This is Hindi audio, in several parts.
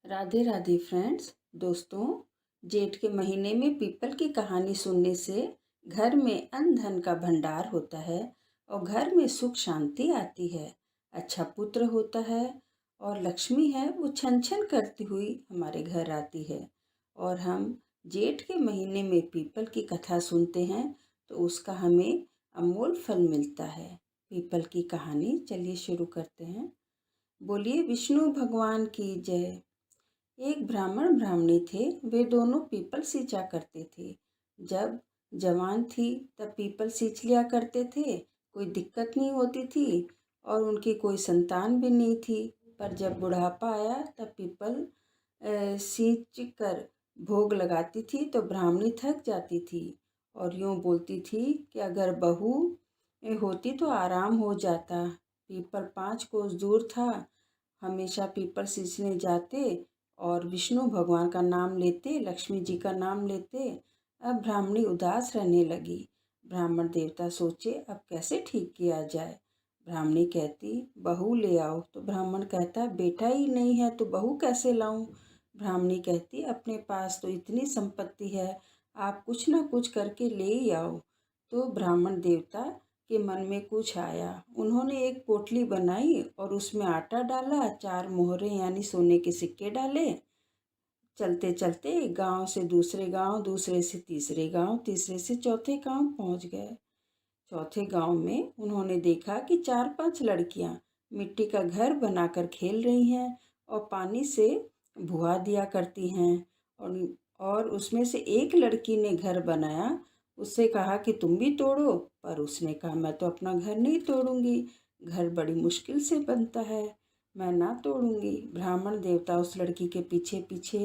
राधे राधे फ्रेंड्स। दोस्तों, जेठ के महीने में पीपल की कहानी सुनने से घर में अन्न धन का भंडार होता है और घर में सुख शांति आती है। अच्छा पुत्र होता है और लक्ष्मी है वो छन छन करती हुई हमारे घर आती है। और हम जेठ के महीने में पीपल की कथा सुनते हैं तो उसका हमें अनमोल फल मिलता है। पीपल की कहानी चलिए शुरू करते हैं। बोलिए विष्णु भगवान की जय। एक ब्राह्मण ब्राह्मणी थे। वे दोनों पीपल सींचा करते थे। जब जवान थी तब पीपल सींच लिया करते थे, कोई दिक्कत नहीं होती थी और उनकी कोई संतान भी नहीं थी। पर जब बुढ़ापा आया तब पीपल सींच कर भोग लगाती थी तो ब्राह्मणी थक जाती थी और यूँ बोलती थी कि अगर बहू होती तो आराम हो जाता। पीपल 5 कोस दूर था। हमेशा पीपल सींचने जाते और विष्णु भगवान का नाम लेते, लक्ष्मी जी का नाम लेते। अब ब्राह्मणी उदास रहने लगी। ब्राह्मण देवता सोचे अब कैसे ठीक किया जाए। ब्राह्मणी कहती बहू ले आओ, तो ब्राह्मण कहता बेटा ही नहीं है तो बहू कैसे लाऊं। ब्राह्मणी कहती अपने पास तो इतनी संपत्ति है, आप कुछ ना कुछ करके ले ही आओ। तो ब्राह्मण देवता के मन में कुछ आया। उन्होंने एक पोटली बनाई और उसमें आटा डाला, 4 मोहरे यानी सोने के सिक्के डाले। चलते चलते गांव से दूसरे गांव, दूसरे से तीसरे गांव, तीसरे से चौथे गांव पहुंच गए। चौथे गांव में उन्होंने देखा कि 4-5 लड़कियां मिट्टी का घर बनाकर खेल रही हैं और पानी से भुआ दिया करती हैं। और उसमें से एक लड़की ने घर बनाया। उससे कहा कि तुम भी तोड़ो, पर उसने कहा मैं तो अपना घर नहीं तोड़ूंगी, घर बड़ी मुश्किल से बनता है, मैं ना तोड़ूंगी। ब्राह्मण देवता उस लड़की के पीछे पीछे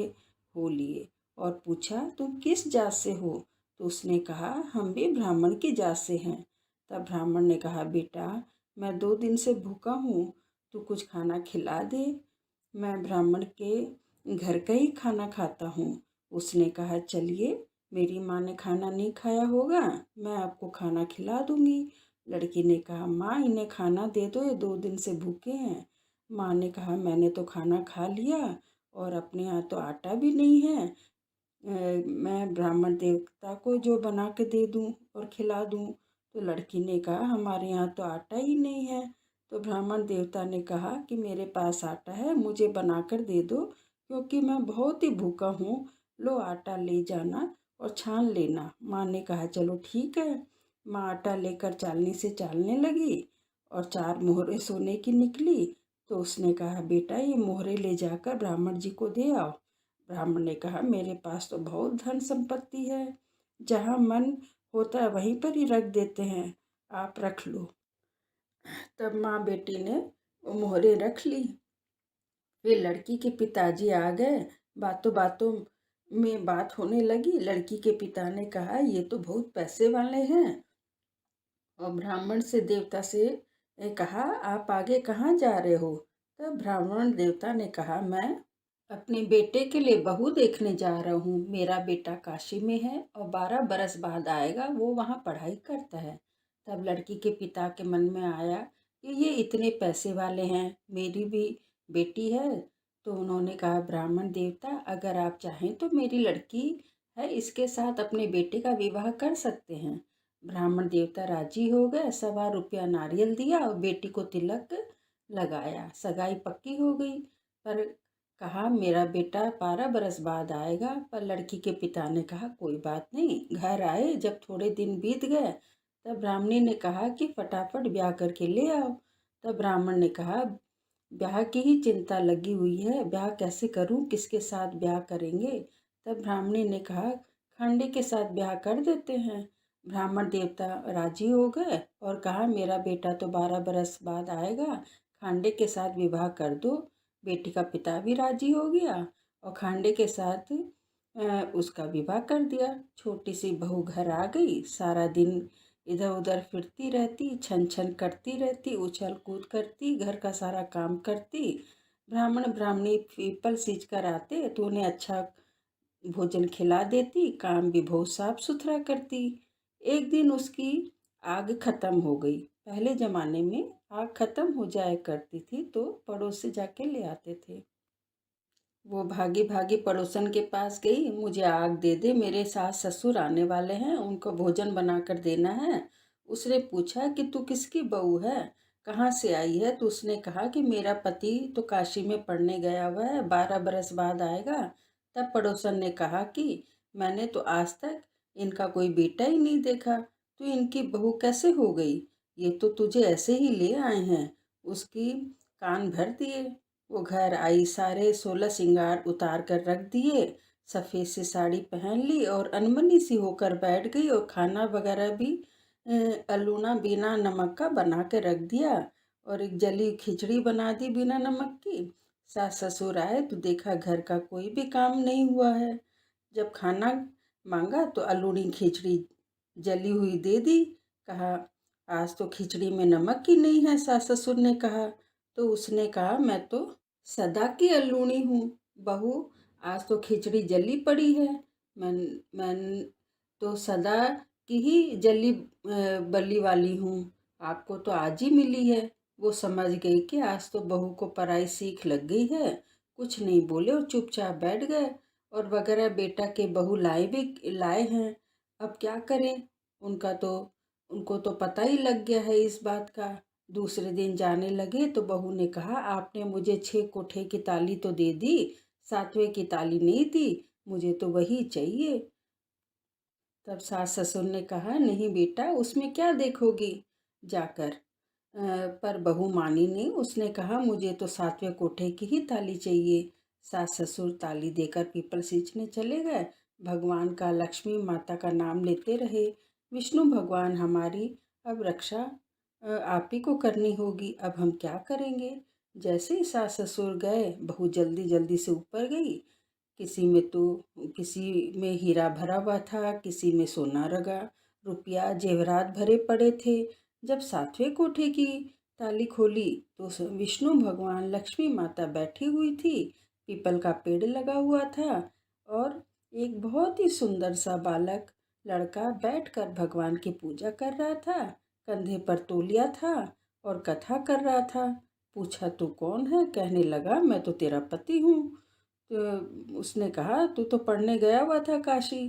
हो लिए और पूछा तुम किस जात से हो। तो उसने कहा हम भी ब्राह्मण की जात से हैं। तब ब्राह्मण ने कहा बेटा मैं 2 दिन से भूखा हूँ, तू कुछ खाना खिला दे, मैं ब्राह्मण के घर का ही खाना खाता हूँ। उसने कहा चलिए, मेरी माँ ने खाना नहीं खाया होगा, मैं आपको खाना खिला दूंगी। लड़की ने कहा माँ इन्हें खाना दे दो, ये 2 दिन से भूखे हैं। माँ ने कहा मैंने तो खाना खा लिया और अपने यहाँ तो आटा भी नहीं है, मैं ब्राह्मण देवता को जो बना के दे दूं और खिला दूं। तो लड़की ने कहा हमारे यहाँ तो आटा ही नहीं है। तो ब्राह्मण देवता ने कहा कि मेरे पास आटा है, मुझे बनाकर दे दो, क्योंकि मैं बहुत ही भूखा हूँ। लो आटा ले जाना और छान लेना। माँ ने कहा चलो ठीक है। माँ आटा लेकर चालनी से चालने लगी और 4 मोहरे सोने की निकली। तो उसने कहा बेटा ये मोहरे ले जाकर ब्राह्मण जी को दे आओ। ब्राह्मण ने कहा मेरे पास तो बहुत धन संपत्ति है, जहाँ मन होता है वहीं पर ही रख देते हैं, आप रख लो। तब माँ बेटी ने वो मोहरे रख ली। फिर लड़की के पिताजी आ गए। बातों बातों में बात होने लगी। लड़की के पिता ने कहा ये तो बहुत पैसे वाले हैं। और ब्राह्मण से देवता से कहा आप आगे कहाँ जा रहे हो। तब ब्राह्मण देवता ने कहा मैं अपने बेटे के लिए बहू देखने जा रहा हूँ। मेरा बेटा काशी में है और 12 बरस बाद आएगा, वो वहाँ पढ़ाई करता है। तब लड़की के पिता के मन में आया कि ये इतने पैसे वाले हैं, मेरी भी बेटी है। तो उन्होंने कहा ब्राह्मण देवता अगर आप चाहें तो मेरी लड़की है, इसके साथ अपने बेटे का विवाह कर सकते हैं। ब्राह्मण देवता राजी हो गए। 1.25 रुपया नारियल दिया और बेटी को तिलक लगाया। सगाई पक्की हो गई। पर कहा मेरा बेटा 12 बरस बाद आएगा। पर लड़की के पिता ने कहा कोई बात नहीं। घर आए, जब थोड़े दिन बीत गए तब ब्राह्मणी ने कहा कि फटाफट ब्याह करके ले आओ। तब ब्राह्मण ने कहा ब्याह की ही चिंता लगी हुई है, ब्याह कैसे करूं, किसके साथ ब्याह करेंगे। तब ब्राह्मणी ने कहा खांडे के साथ ब्याह कर देते हैं। ब्राह्मण देवता राजी हो गए और कहा मेरा बेटा तो 12 बरस बाद आएगा, खांडे के साथ विवाह कर दो। बेटी का पिता भी राजी हो गया और खांडे के साथ उसका विवाह कर दिया। छोटी सी बहू घर आ गई। सारा दिन इधर उधर फिरती रहती, छन छन करती रहती, उछल कूद करती, घर का सारा काम करती। ब्राह्मण ब्राह्मणी पीपल सींच कर आते तो उन्हें अच्छा भोजन खिला देती, काम भी बहुत साफ सुथरा करती। एक दिन उसकी आग खत्म हो गई। पहले ज़माने में आग खत्म हो जाया करती थी तो पड़ोस से जाके ले आते थे। वो भागी भागी पड़ोसन के पास गई, मुझे आग दे दे, मेरे सास ससुर आने वाले हैं, उनको भोजन बना कर देना है। उसने पूछा कि तू किसकी बहू है, कहाँ से आई है? तो उसने कहा कि मेरा पति तो काशी में पढ़ने गया हुआ है, 12 बरस बाद आएगा। तब पड़ोसन ने कहा कि मैंने तो आज तक इनका कोई बेटा ही नहीं देखा, तो इनकी बहू कैसे हो गई? ये तो तुझे ऐसे ही ले आए हैं। उसकी कान भर दिए। वो घर आई, सारे 16 श्रृंगार उतार कर रख दिए, सफ़ेद सी साड़ी पहन ली और अनमनी सी होकर बैठ गई, और खाना वगैरह भी अलूना बिना नमक का बना के रख दिया, और एक जली खिचड़ी बना दी बिना नमक की। सास ससुर आए तो देखा घर का कोई भी काम नहीं हुआ है। जब खाना मांगा तो अलूनी खिचड़ी जली हुई दे दी। कहा आज तो खिचड़ी में नमक ही नहीं है, सास ससुर ने कहा। तो उसने कहा मैं तो सदा की अलूनी हूँ बहू, आज तो खिचड़ी जली पड़ी है। मैं तो सदा की ही जली बली वाली हूँ, आपको तो आज ही मिली है। वो समझ गई कि आज तो बहू को पराई सीख लग गई है। कुछ नहीं बोले और चुपचाप बैठ गए। और वगैरह बेटा के बहू लाए हैं। अब क्या करें, उनका तो उनको तो पता ही लग गया है इस बात का। दूसरे दिन जाने लगे तो बहू ने कहा आपने मुझे 6 कोठे की ताली तो दे दी, 7वें की ताली नहीं दी, मुझे तो वही चाहिए। तब सास ससुर ने कहा नहीं बेटा, उसमें क्या देखोगी, जाकर। पर बहू मानी नहीं, उसने कहा मुझे तो 7वें कोठे की ही ताली चाहिए। सास ससुर ताली देकर पीपल सींचने चले गए। भगवान का, लक्ष्मी माता का नाम लेते रहे। विष्णु भगवान हमारी अब रक्षा आप ही को करनी होगी, अब हम क्या करेंगे। जैसे ही सास ससुर गए, बहू जल्दी जल्दी से ऊपर गई। किसी में हीरा भरा हुआ था, किसी में सोना रगा, रुपया जेवरात भरे पड़े थे। जब 7वें कोठे की ताली खोली तो विष्णु भगवान, लक्ष्मी माता बैठी हुई थी। पीपल का पेड़ लगा हुआ था, और एक बहुत ही सुंदर सा बालक लड़का बैठकर भगवान की पूजा कर रहा था। कंधे पर तौलिया था और कथा कर रहा था। पूछा तू कौन है? कहने लगा मैं तो तेरा पति हूँ। तो उसने कहा तू तो पढ़ने गया हुआ था काशी,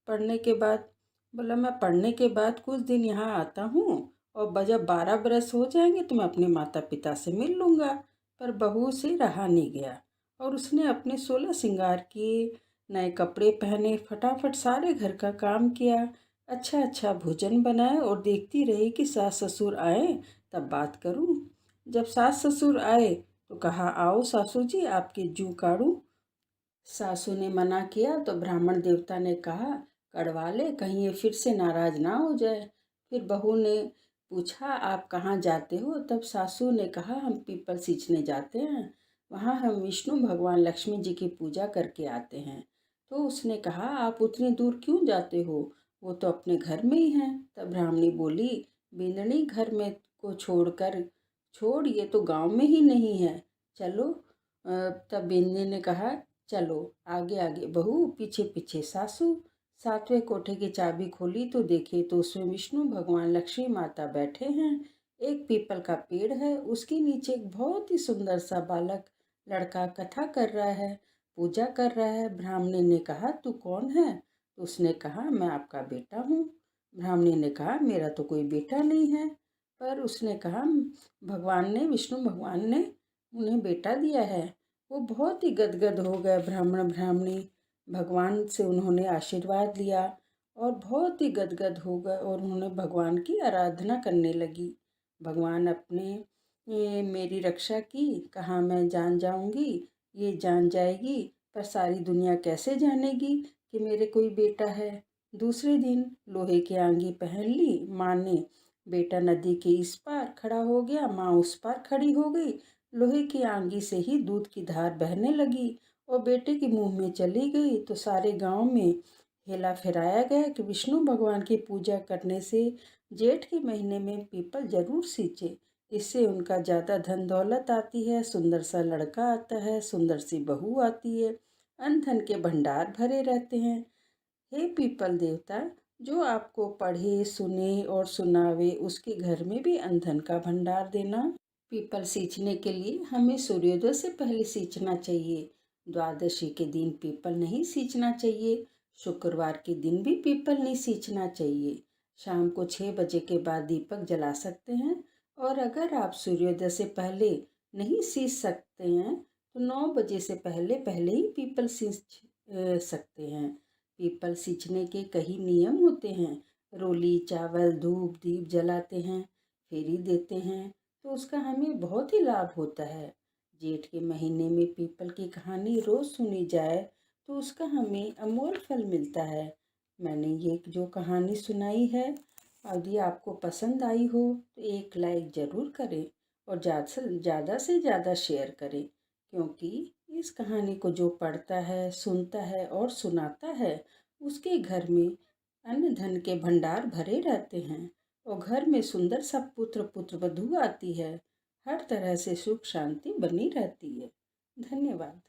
पढ़ने के बाद। बोला मैं पढ़ने के बाद कुछ दिन यहाँ आता हूँ, और जब 12 बरस हो जाएंगे तो मैं अपने माता पिता से मिल लूँगा। पर बहू से रहा नहीं गया, और उसने अपने 16 श्रृंगार किए, नए कपड़े पहने, फटाफट सारे घर का काम किया, अच्छा अच्छा भोजन बनाए, और देखती रही कि सास ससुर आए तब बात करूँ। जब सास ससुर आए तो कहा आओ सासू जी आपकी जूँ काढ़ूँ। सासू ने मना किया तो ब्राह्मण देवता ने कहा कड़वा ले, कहीं ये फिर से नाराज ना हो जाए। फिर बहू ने पूछा आप कहाँ जाते हो? तब सासू ने कहा हम पीपल सींचने जाते हैं, वहाँ हम विष्णु भगवान लक्ष्मी जी की पूजा करके आते हैं। तो उसने कहा आप उतनी दूर क्यों जाते हो, वो तो अपने घर में ही हैं। तब ब्राह्मणी बोली बिंदनी घर में को छोड़, ये तो गांव में ही नहीं है, चलो। तब बिंदनी ने कहा चलो आगे आगे बहू, पीछे पीछे सासू। 7वें कोठे की चाबी खोली तो देखे तो उसमें विष्णु भगवान, लक्ष्मी माता बैठे हैं। एक पीपल का पेड़ है, उसके नीचे एक बहुत ही सुंदर सा बालक लड़का कथा कर रहा है, पूजा कर रहा है। ब्राह्मणी ने कहा तू कौन है? तो उसने कहा मैं आपका बेटा हूँ। ब्राह्मणी ने कहा मेरा तो कोई बेटा नहीं है। पर उसने कहा विष्णु भगवान ने उन्हें बेटा दिया है। वो बहुत ही गदगद हो गए ब्राह्मण ब्राह्मणी। भगवान से उन्होंने आशीर्वाद लिया और बहुत ही गदगद हो गए, और उन्होंने भगवान की आराधना करने लगी। भगवान अपने मेरी रक्षा की, कहा मैं जान जाऊंगी, ये जान जाएगी, पर सारी दुनिया कैसे जानेगी कि मेरे कोई बेटा है। दूसरे दिन लोहे की आंगी पहन ली माँ ने। बेटा नदी के इस पार खड़ा हो गया, माँ उस पार खड़ी हो गई। लोहे की आंगी से ही दूध की धार बहने लगी और बेटे के मुंह में चली गई। तो सारे गांव में हेला फेराया गया कि विष्णु भगवान की पूजा करने से जेठ के महीने में पीपल जरूर सींचे, इससे उनका ज़्यादा धन दौलत आती है, सुंदर सा लड़का आता है, सुंदर सी बहू आती है, अन्न धन के भंडार भरे रहते हैं। हे पीपल देवता, जो आपको पढ़े सुने और सुनावे उसके घर में भी अन्न धन का भंडार देना। पीपल सींचने के लिए हमें सूर्योदय से पहले सींचना चाहिए। द्वादशी के दिन पीपल नहीं सींचना चाहिए। शुक्रवार के दिन भी पीपल नहीं सींचना चाहिए। शाम को 6 बजे के बाद दीपक जला सकते हैं। और अगर आप सूर्योदय से पहले नहीं सींच सकते हैं तो 9 बजे से पहले पहले ही पीपल सींच सकते हैं। पीपल सींचने के कई नियम होते हैं। रोली, चावल, धूप, दीप जलाते हैं, फेरी देते हैं, तो उसका हमें बहुत ही लाभ होता है। जेठ के महीने में पीपल की कहानी रोज सुनी जाए तो उसका हमें अमोल फल मिलता है। मैंने ये जो कहानी सुनाई है, यदि आपको पसंद आई हो तो एक लाइक ज़रूर करें और ज़्यादा से ज़्यादा शेयर करें, क्योंकि इस कहानी को जो पढ़ता है, सुनता है और सुनाता है, उसके घर में अन्न धन के भंडार भरे रहते हैं और घर में सुंदर सा पुत्र पुत्र वधू आती है। हर तरह से सुख शांति बनी रहती है। धन्यवाद।